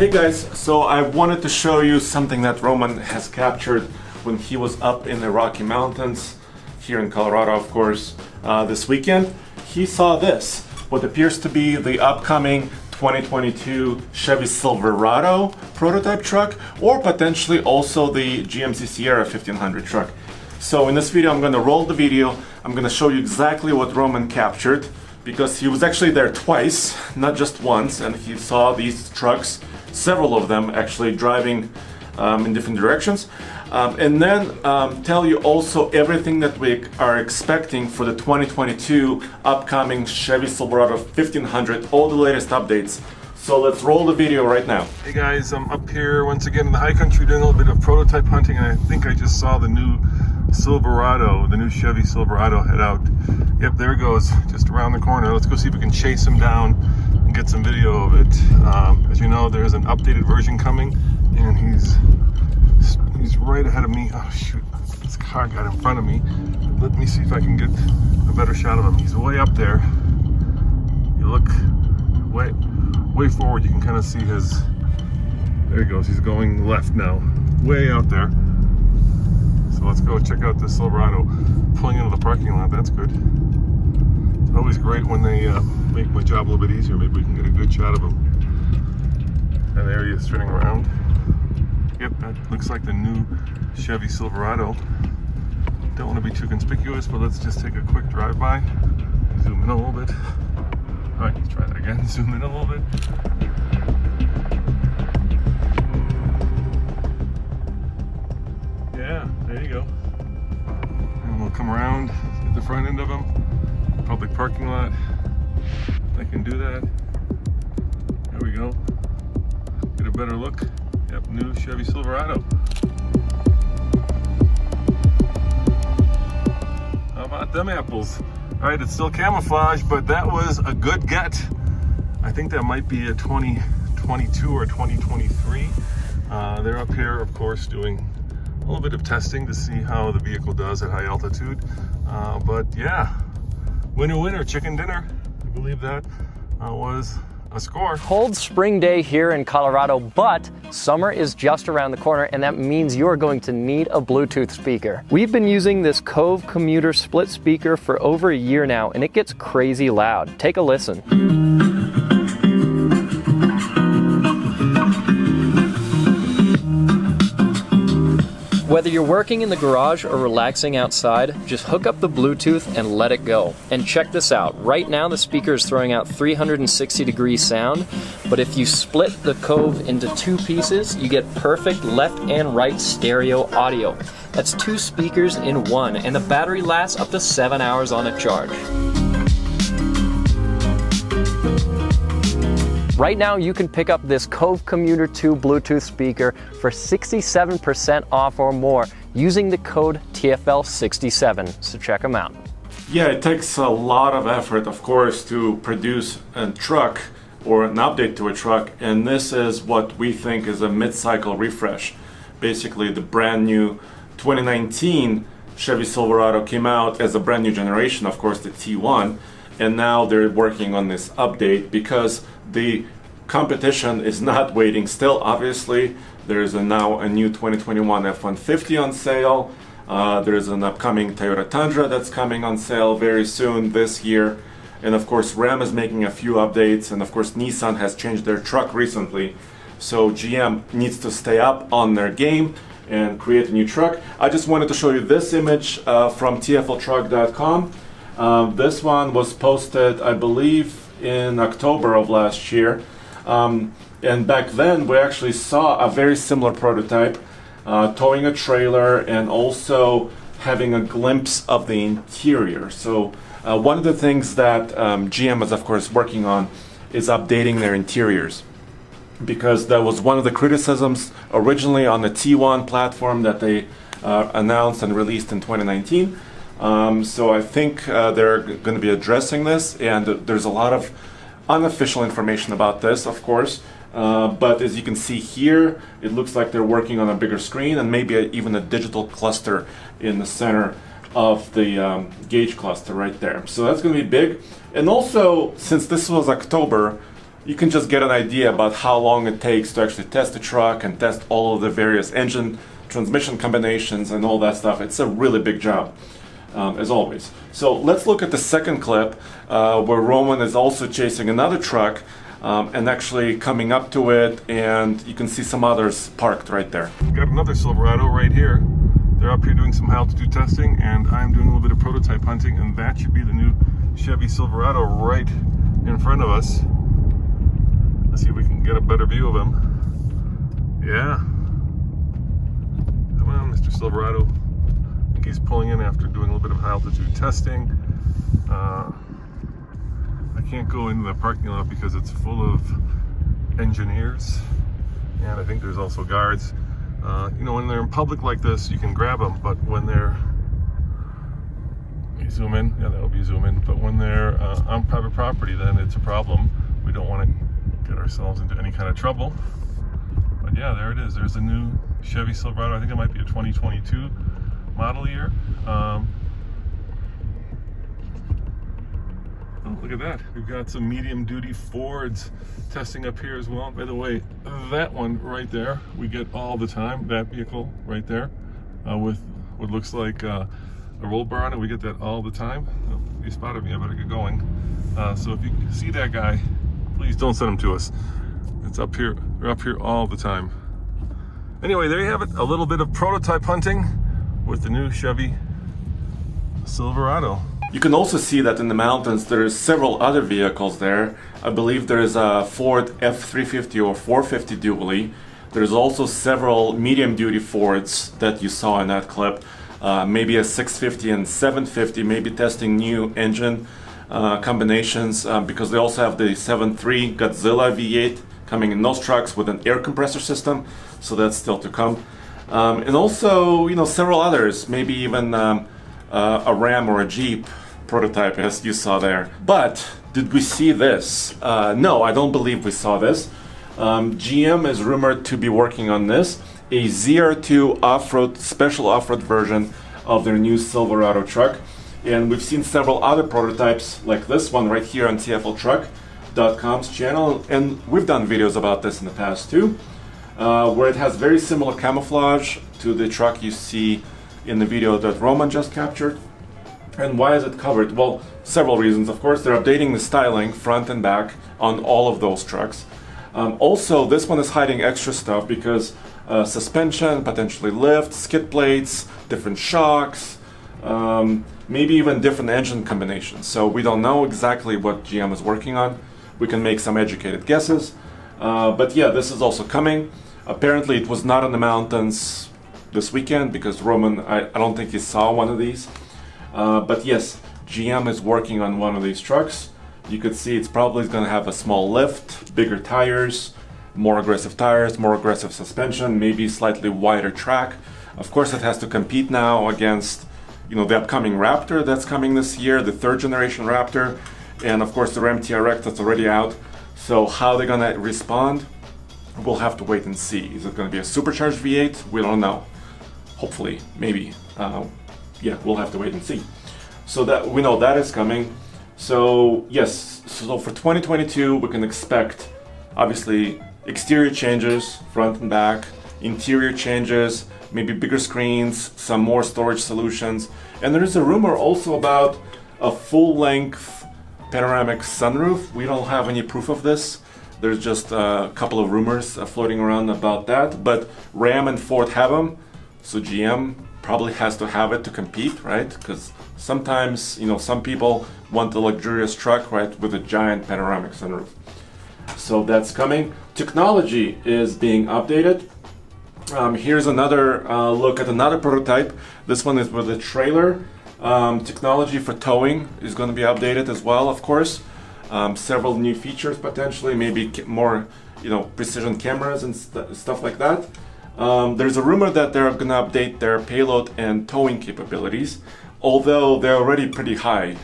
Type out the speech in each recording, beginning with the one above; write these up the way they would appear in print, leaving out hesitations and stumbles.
Hey guys, so I wanted to show you something that Roman has captured when he was up in the Rocky Mountains, here in Colorado of course, this weekend. He saw this, what appears to be the upcoming 2022 Chevy Silverado prototype truck, or potentially also the GMC Sierra 1500 truck. So in this video I'm going to roll the video, I'm going to show you exactly what Roman captured, because he was actually there twice, not just once, and he saw these trucks, several of them actually driving in different directions. And then tell you also everything that we are expecting for the 2022 upcoming Chevy Silverado 1500, all the latest updates. So let's roll the video right now. Hey guys, I'm up here once again in the high country doing a little bit of prototype hunting, and I think I just saw the new Silverado, the new Chevy Silverado head out. Yep, there it goes, just around the corner. Let's go see if we can chase him down and get some video of it. As you know, there's an updated version coming, and he's right ahead of me. Oh shoot, this car got in front of me. Let me see if I can get a better shot of him. He's way up there. You look way forward, you can kind of see his, there he goes, he's going left now, way out there. So let's go check out this Silverado pulling into the parking lot. That's good. It's always great when they make my job a little bit easier. Maybe we can get a good shot of him. And there he is turning around. Yep, that looks like the new Chevy Silverado. Don't want to be too conspicuous, but let's just take a quick drive-by. Zoom in a little bit. All right, let's try that again. Zoom in a little bit. Yeah, there you go. And we'll come around, get the front end of them. Public parking lot. I can do that. There we go. Get a better look. Yep, new Chevy Silverado. How about them apples? All right, it's still camouflage, but that was a good get. I think that might be a 2022 or 2023. They're up here, of course, doing a little bit of testing to see how the vehicle does at high altitude. But yeah, winner, chicken dinner. I believe that was a score. Cold spring day here in Colorado, but summer is just around the corner, and that means you're going to need a Bluetooth speaker. We've been using this Cove Commuter split speaker for over a year now, and it gets crazy loud. Take a listen. Whether you're working in the garage or relaxing outside, just hook up the Bluetooth and let it go. And check this out. Right now the speaker is throwing out 360-degree sound, but if you split the Cove into two pieces, you get perfect left and right stereo audio. That's two speakers in one, and the battery lasts up to 7 hours on a charge. Right now you can pick up this Cove Commuter 2 Bluetooth speaker for 67% off or more using the code TFL67, so check them out. Yeah, it takes a lot of effort, of course, to produce a truck or an update to a truck, and this is what we think is a mid-cycle refresh. Basically, the brand new 2019 Chevy Silverado came out as a brand new generation, of course, the T1, and now they're working on this update because the competition is not waiting still. Obviously, there's now a new 2021 F-150 on sale. There's an upcoming Toyota Tundra that's coming on sale very soon this year. And of course, Ram is making a few updates. And of course, Nissan has changed their truck recently. So GM needs to stay up on their game and create a new truck. I just wanted to show you this image from TFLtruck.com. This one was posted, I believe, in October of last year, and back then we actually saw a very similar prototype towing a trailer and also having a glimpse of the interior. So one of the things that GM is of course working on is updating their interiors, because that was one of the criticisms originally on the T1 platform that they announced and released in 2019. So I think they're going to be addressing this, and there's a lot of unofficial information about this, of course. But as you can see here, it looks like they're working on a bigger screen and maybe even a digital cluster in the center of the gauge cluster right there. So that's going to be big. And also, since this was October, you can just get an idea about how long it takes to actually test the truck and test all of the various engine, transmission combinations and all that stuff. It's a really big job, as always. So let's look at the second clip where Roman is also chasing another truck and actually coming up to it, and you can see some others parked right there. We've got another Silverado right here. They're up here doing some altitude testing, and I'm doing a little bit of prototype hunting, and that should be the new Chevy Silverado right in front of us. Let's see if we can get a better view of him. Yeah. Come on, Mr. Silverado. I think he's pulling in after doing a little bit of altitude testing. I can't go into the parking lot because it's full of engineers, and I think there's also guards. You know, when they're in public like this, you can grab them, but when they're, you zoom in, yeah, that'll be zoom in, but when they're on private property, then it's a problem. We don't want to get ourselves into any kind of trouble. But yeah, there it is. There's a new Chevy Silverado. I think it might be a 2022 model year. Oh, look at that. We've got some medium duty Fords testing up here as well. By the way, that one right there, we get all the time, that vehicle right there, with what looks like a roll bar on it. We get that all the time. Oh, you spotted me, I better get going. So if you see that guy, please don't send him to us. It's up here, they're up here all the time. Anyway, there you have it, a little bit of prototype hunting with the new Chevy Silverado. You can also see that in the mountains there's several other vehicles there. I believe there is a Ford F-350 or 450 dually. There's also several medium-duty Fords that you saw in that clip. Maybe a 650 and 750, maybe testing new engine combinations, because they also have the 7.3 Godzilla V8 coming in those trucks with an air compressor system, so that's still to come. And also, you know, several others, maybe even a Ram or a Jeep prototype, as you saw there. But did we see this? No, I don't believe we saw this. GM is rumored to be working on this, a ZR2 off-road, special off-road version of their new Silverado truck. And we've seen several other prototypes like this one right here on TFLTruck.com's channel, and we've done videos about this in the past too, where it has very similar camouflage to the truck you see in the video that Roman just captured. And why is it covered? Well, several reasons. Of course, they're updating the styling front and back on all of those trucks. Also, this one is hiding extra stuff because suspension, potentially lift, skid plates, different shocks, maybe even different engine combinations. So we don't know exactly what GM is working on. We can make some educated guesses. But yeah, this is also coming. Apparently it was not in the mountains this weekend because Roman, I don't think he saw one of these. But yes, GM is working on one of these trucks. You could see it's probably going to have a small lift, bigger tires, more aggressive suspension, maybe slightly wider track. Of course, it has to compete now against, you know, the upcoming Raptor that's coming this year, the third generation Raptor, and of course the Ram TRX that's already out. So how they're going to respond, we'll have to wait and see. Is it going to be a supercharged V8? We don't know. Hopefully, maybe. Yeah, we'll have to wait and see. So that we know that is coming. So yes, so for 2022 we can expect obviously exterior changes, front and back, interior changes, maybe bigger screens, some more storage solutions, and there is a rumor also about a full-length panoramic sunroof. We don't have any proof of this. There's just a couple of rumors floating around about that, but Ram and Ford have them, so GM probably has to have it to compete, right? Because sometimes, you know, some people want the luxurious truck, right, with a giant panoramic sunroof. So that's coming. Technology is being updated. Here's another look at another prototype. This one is with a trailer. Technology for towing is going to be updated as well, of course. Several new features potentially, maybe more, you know, precision cameras and stuff like that. There's a rumor that they're going to update their payload and towing capabilities, although they're already pretty high.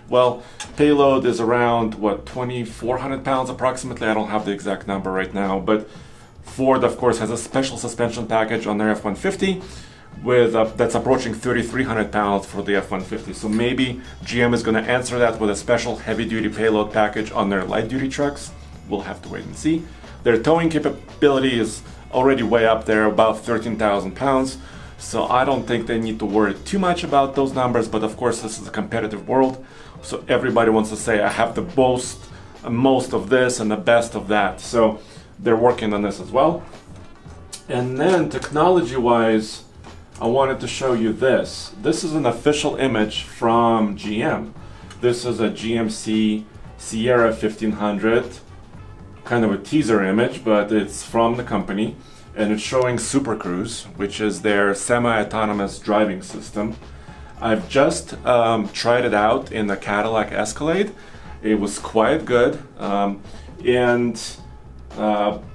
Well, payload is around, what, 2,400 pounds approximately. I don't have the exact number right now, but Ford, of course, has a special suspension package on their F-150 with that's approaching 3,300 pounds for the F-150. So maybe GM is going to answer that with a special heavy-duty payload package on their light-duty trucks. we'll have to wait and see. Their towing capability is already way up there, about 13,000 pounds. So I don't think they need to worry too much about those numbers, but of course this is a competitive world. So everybody wants to say, I have the most of this and the best of that. So they're working on this as well. And then technology-wise, I wanted to show you this. This is an official image from GM. This is a GMC Sierra 1500, kind of a teaser image, but it's from the company. And it's showing Supercruise, which is their semi-autonomous driving system. I've just tried it out in the Cadillac Escalade. It was quite good.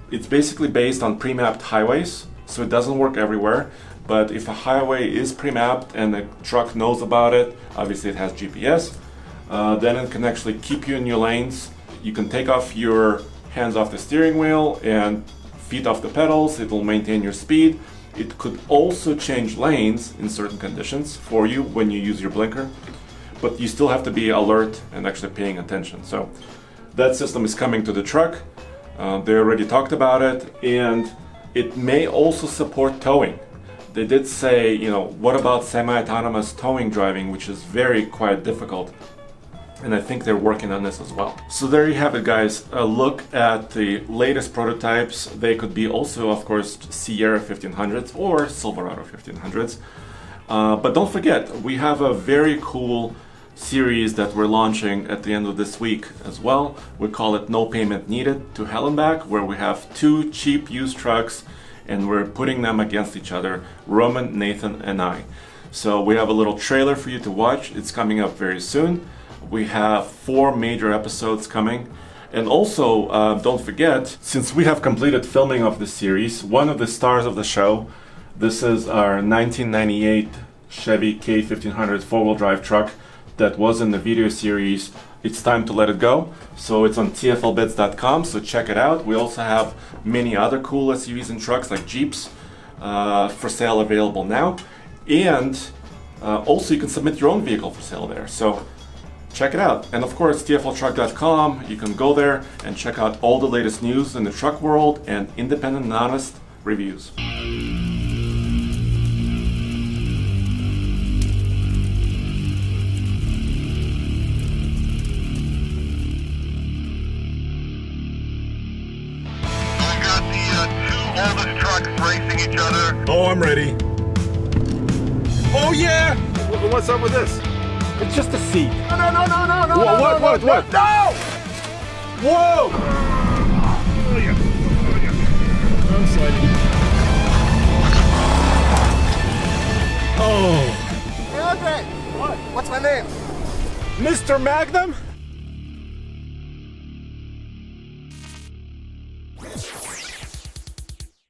It's basically based on pre-mapped highways, so it doesn't work everywhere. But if a highway is pre-mapped and the truck knows about it, obviously it has GPS, then it can actually keep you in your lanes. You can take off your hands off the steering wheel and feet off the pedals. It will maintain your speed. It could also change lanes in certain conditions for you when you use your blinker, but you still have to be alert and actually paying attention. So that system is coming to the truck. They already talked about it, and it may also support towing. They did say, you know, what about semi-autonomous towing driving, which is quite difficult. And I think they're working on this as well. So there you have it, guys. A look at the latest prototypes. They could be also, of course, Sierra 1500s or Silverado 1500s. But don't forget, we have a very cool series that we're launching at the end of this week as well. We call it No Payment Needed to Hell and Back, where we have 2 cheap used trucks and we're putting them against each other, Roman, Nathan, and I. So we have a little trailer for you to watch. It's coming up very soon. We have 4 major episodes coming. And also, don't forget, since we have completed filming of this series, one of the stars of the show, this is our 1998 Chevy K1500 4-wheel drive truck that was in the video series It's Time to Let It Go. So it's on tflbids.com, so check it out. We also have many other cool SUVs and trucks like Jeeps for sale available now. And also you can submit your own vehicle for sale there. So check it out. And of course, tfltruck.com, you can go there and check out all the latest news in the truck world and independent and honest reviews. Oldest trucks racing each other. Oh, I'm ready. Oh yeah! What's up with this? It's just a seat. No! What? No! Whoa! I'm sliding. Oh. Hey, Andre. What? What's my name? Mr. Magnum?